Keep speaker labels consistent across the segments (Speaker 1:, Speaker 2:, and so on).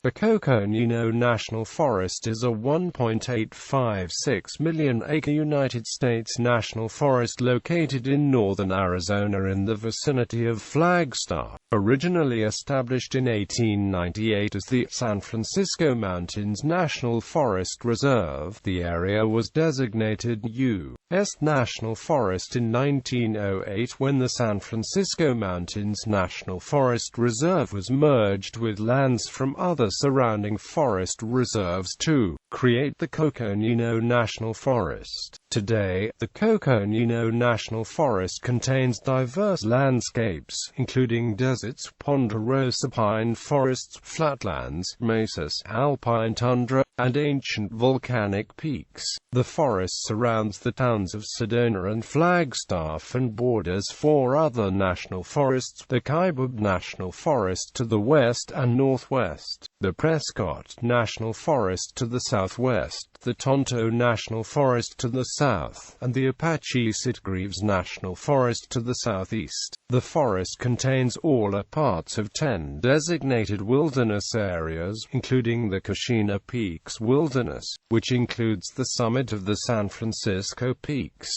Speaker 1: The Coconino National Forest is a 1.856 million-acre United States national forest located in northern Arizona in the vicinity of Flagstaff. Originally established in 1898 as the San Francisco Mountains National Forest Reserve, the area was designated U.S. National Forest in 1908 when the San Francisco Mountains National Forest Reserve was merged with lands from other surrounding forest reserves to create the Coconino National Forest. Today, the Coconino National Forest contains diverse landscapes, including deserts, ponderosa pine forests, flatlands, mesas, alpine tundra, and ancient volcanic peaks. The forest surrounds the towns of Sedona and Flagstaff and borders four other national forests: the Kaibab National Forest to the west and northwest, the Prescott National Forest to the southwest, the Tonto National Forest to the south, and the Apache Sitgreaves National Forest to the southeast. The forest contains all or parts of 10 designated wilderness areas, including the Coconino Peaks Wilderness, which includes the summit of the San Francisco Peaks.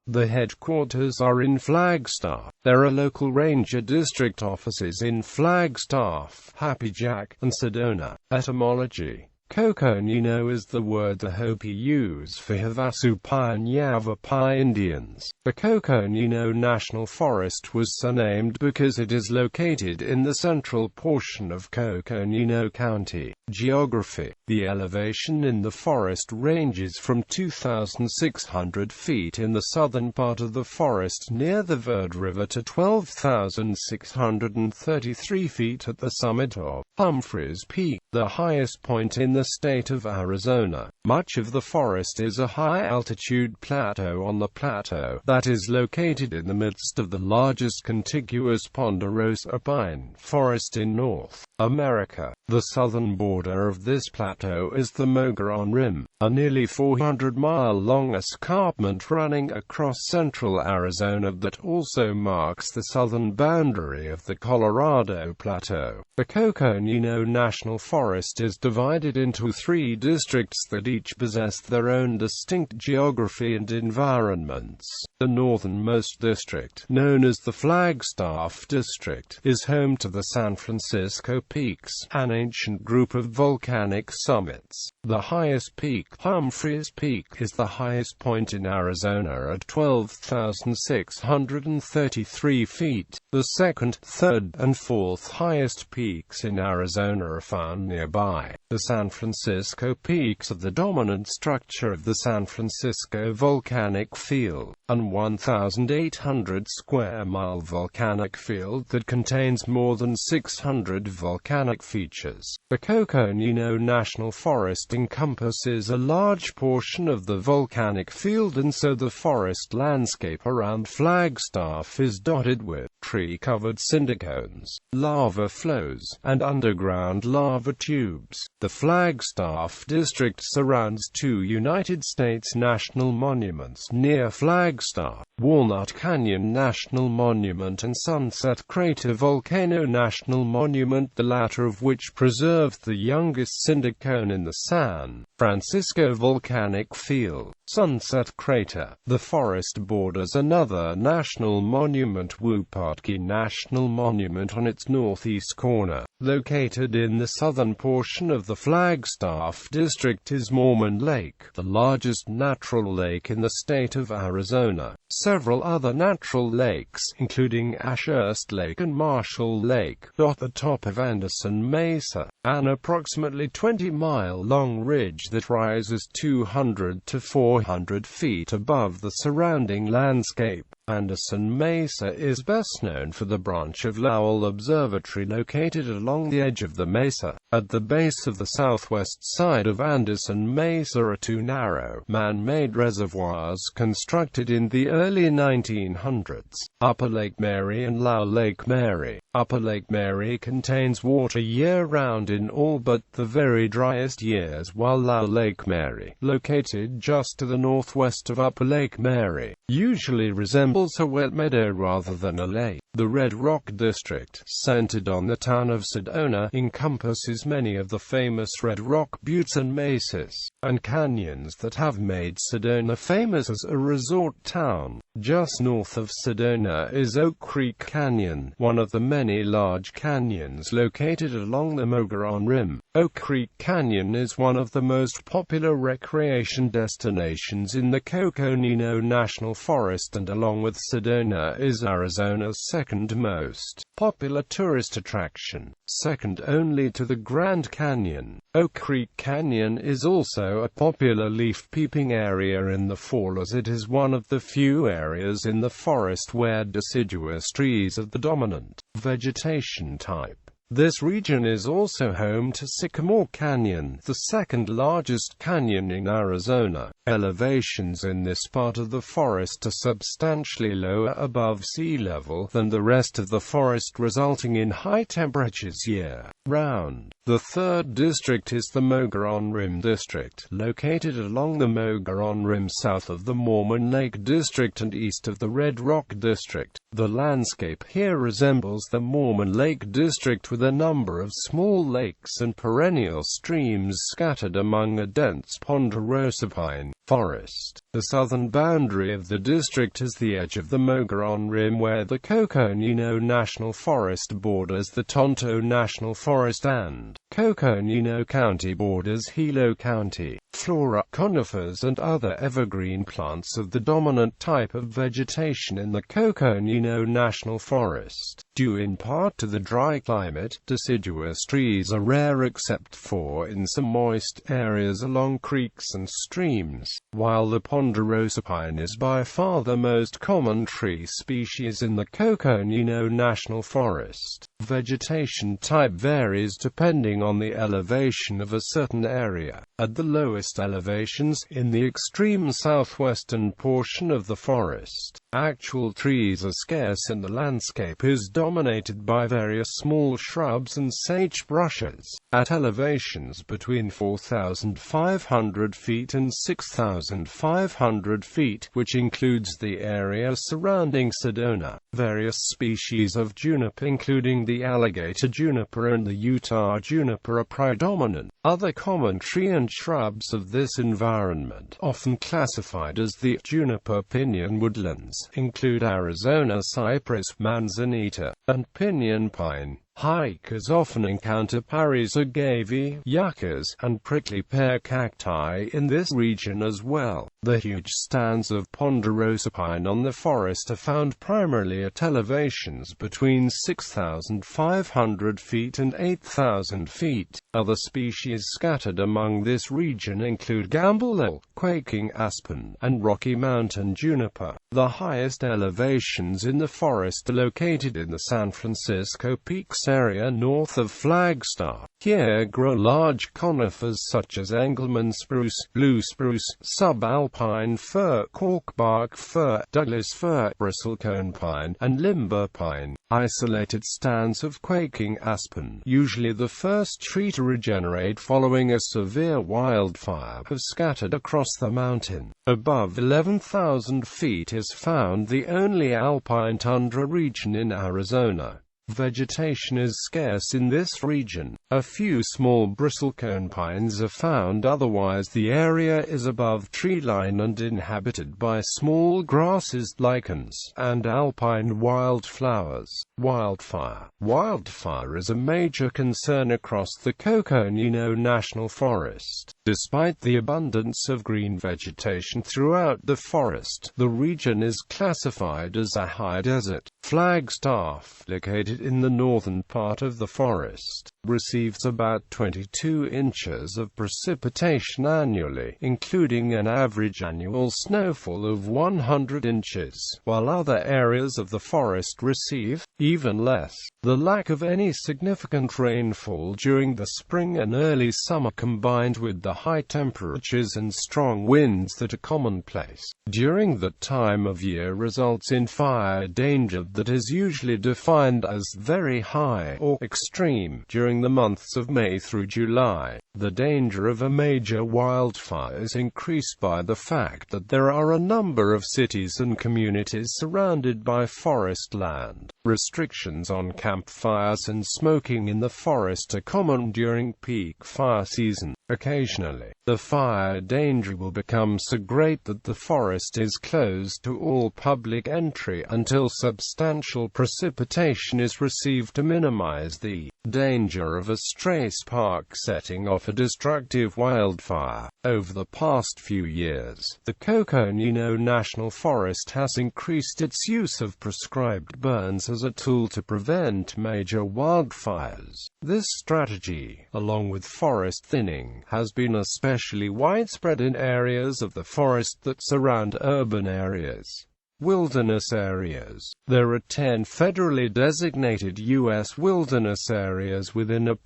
Speaker 1: The headquarters are in Flagstaff. There are local ranger district offices in Flagstaff, Happy Jack, and Sedona. Etymology: Coconino is the word the Hopi use for Havasu and Yavapai Indians. The Coconino National Forest was so named because it is located in the central portion of Coconino County. Geography: the elevation in the forest ranges from 2,600 feet in the southern part of the forest near the Verde River to 12,633 feet at the summit of Humphreys Peak, the highest point in the state of Arizona. Much of the forest is a high-altitude plateau on the plateau that is located in the midst of the largest contiguous ponderosa pine forest in North America. The southern border of this plateau is the Mogollon Rim, a nearly 400-mile-long escarpment running across central Arizona that also marks the southern boundary of the Colorado Plateau. The Coconino National Forest is divided into 3 districts that each possess their own distinct geography and environments. The northernmost district, known as the Flagstaff District, is home to the San Francisco Peaks, an ancient group of volcanic summits. The highest peak, Humphreys Peak, is the highest point in Arizona at 12,633 feet. The second, third, and fourth highest peaks in Arizona are found nearby. The San Francisco Peaks are the dominant structure of the San Francisco volcanic field, an 1,800 square mile volcanic field that contains more than 600 volcanic features. The Coconino National Forest encompasses a large portion of the volcanic field, and so the forest landscape around Flagstaff is dotted with tree-covered cinder cones, lava flows, and underground lava tubes. The Flagstaff District surrounds 2 United States national monuments near Flagstaff: Walnut Canyon National Monument and Sunset Crater Volcano National Monument, the latter of which preserves the youngest cinder cone in the San Francisco volcanic field. Sunset Crater. The forest borders another national monument, Wupatki National Monument, on its northeast corner. Located in the southern portion of the Flagstaff District is Mormon Lake, the largest natural lake in the state of Arizona. Several other natural lakes, including Ashurst Lake and Marshall Lake, dot the top of Anderson Mesa, an approximately 20-mile-long ridge that rises 200 to 400 feet above the surrounding landscape. Anderson Mesa is best known for the branch of Lowell Observatory located along the edge of the mesa. At the base of the southwest side of Anderson Mesa are 2 narrow, man-made reservoirs constructed in the early 1900s, Upper Lake Mary and Lower Lake Mary. Upper Lake Mary contains water year-round in all but the very driest years, while Lower Lake Mary, located just to the northwest of Upper Lake Mary, usually resembles a wet meadow rather than a lake. The Red Rock District, centered on the town of Sedona, encompasses features many of the famous red rock buttes and mesas, and canyons that have made Sedona famous as a resort town. Just north of Sedona is Oak Creek Canyon, one of the many large canyons located along the Mogollon Rim. Oak Creek Canyon is one of the most popular recreation destinations in the Coconino National Forest, and along with Sedona is Arizona's second most popular tourist attraction, second only to the Grand Canyon. Oak Creek Canyon is also a popular leaf peeping area in the fall, as it is one of the few areas in the forest where deciduous trees are the dominant vegetation type. This region is also home to Sycamore Canyon, the second largest canyon in Arizona. Elevations in this part of the forest are substantially lower above sea level than the rest of the forest, resulting in high temperatures year-round. The third district is the Mogollon Rim District, located along the Mogollon Rim south of the Mormon Lake District and east of the Red Rock District. The landscape here resembles the Mormon Lake District, with a number of small lakes and perennial streams scattered among a dense ponderosa pine forest. The southern boundary of the district is the edge of the Mogollon Rim, where the Coconino National Forest borders the Tonto National Forest and Coconino County borders Hilo County. Flora, conifers and other evergreen plants of the dominant type of vegetation in the Coconino National Forest. Due in part to the dry climate, deciduous trees are rare except for in some moist areas along creeks and streams, while the ponderosa pine is by far the most common tree species in the Coconino National Forest. Vegetation type varies depending on the elevation of a certain area. At the lowest elevations, in the extreme southwestern portion of the forest, actual trees are scarce and the landscape is dominated by various small shrubs and sagebrushes. At elevations between 4,500 feet and 6,500 feet, which includes the area surrounding Sedona, various species of juniper, including the alligator juniper and the Utah juniper, are predominant. Other common tree and shrubs of this environment, often classified as the juniper pinyon woodlands, include Arizona cypress, manzanita, and pinyon pine. Hikers often encounter Paris agave, yuccas, and prickly pear cacti in this region as well. The huge stands of ponderosa pine on the forest are found primarily at elevations between 6,500 feet and 8,000 feet. Other species scattered among this region include gamble, quaking aspen, and Rocky Mountain juniper. The highest elevations in the forest are located in the San Francisco Peaks area north of Flagstaff. Here grow large conifers such as Engelmann spruce, blue spruce, subalpine fir, corkbark fir, Douglas fir, bristlecone pine, and limber pine. Isolated stands of quaking aspen, usually the first tree to regenerate following a severe wildfire, have scattered across the mountain. Above 11,000 feet is found the only alpine tundra region in Arizona. Vegetation is scarce in this region. A few small bristlecone pines are found, otherwise the area is above treeline and inhabited by small grasses, lichens, and alpine wildflowers. Wildfire. Wildfire is a major concern across the Coconino National Forest. Despite the abundance of green vegetation throughout the forest, the region is classified as a high desert. Flagstaff, located in the northern part of the forest, receives about 22 inches of precipitation annually, including an average annual snowfall of 100 inches, while other areas of the forest receive even less. The lack of any significant rainfall during the spring and early summer, combined with the high temperatures and strong winds that are commonplace during that time of year, results in fire danger that is usually defined as as very high or extreme during the months of May through July. The danger of a major wildfire is increased by the fact that there are a number of cities and communities surrounded by forest land. Restrictions on campfires and smoking in the forest are common during peak fire season. Occasionally, the fire danger will become so great that the forest is closed to all public entry until substantial precipitation is received to minimize the danger of a stray spark setting off a destructive wildfire. Over the past few years, the Coconino National Forest has increased its use of prescribed burns as a tool to prevent major wildfires. This strategy, along with forest thinning, has been especially widespread in areas of the forest that surround urban areas. Wilderness areas. There are 10 federally designated U.S. wilderness areas within the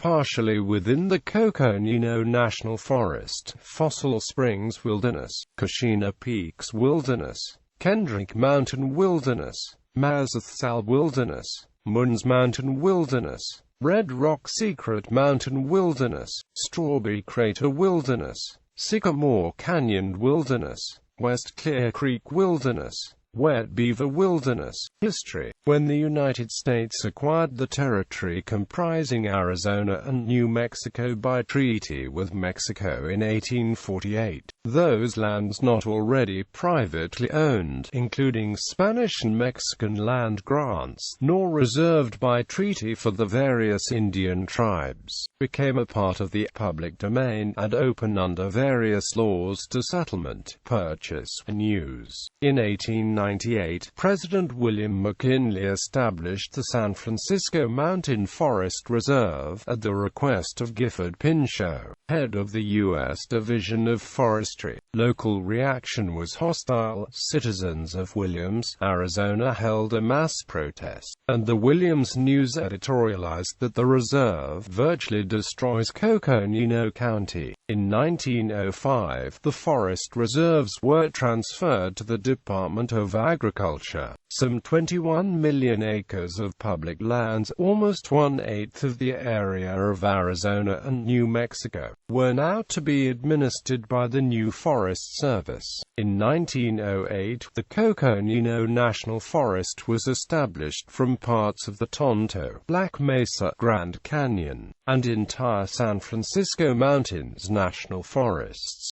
Speaker 1: Coconino National Forest: Fossil Springs Wilderness, Cochina Peaks Wilderness, Kendrick Mountain Wilderness, Mazathl Wilderness, Munns Mountain Wilderness, Red Rock Secret Mountain Wilderness, Strawberry Crater Wilderness, Sycamore Canyon Wilderness, West Clear Creek Wilderness, Wet Beaver Wilderness. History. When the United States acquired the territory comprising Arizona and New Mexico by treaty with Mexico in 1848, those lands not already privately owned, including Spanish and Mexican land grants, nor reserved by treaty for the various Indian tribes, became a part of the public domain and open under various laws to settlement, purchase, and use. In 1898, President William McKinley established the San Francisco Mountain Forest Reserve, at the request of Gifford Pinchot, head of the U.S. Division of Forestry. Local reaction was hostile. Citizens of Williams, Arizona held a mass protest, and the Williams News editorialized that the reserve virtually destroys Coconino County. In 1905, the forest reserves were transferred to the Department of Agriculture. Some 21 million acres of public lands, almost 1/8 of the area of Arizona and New Mexico, were now to be administered by the new Forest Service. In 1908, the Coconino National Forest was established from parts of the Tonto, Black Mesa, Grand Canyon, and entire San Francisco Mountains National Forests.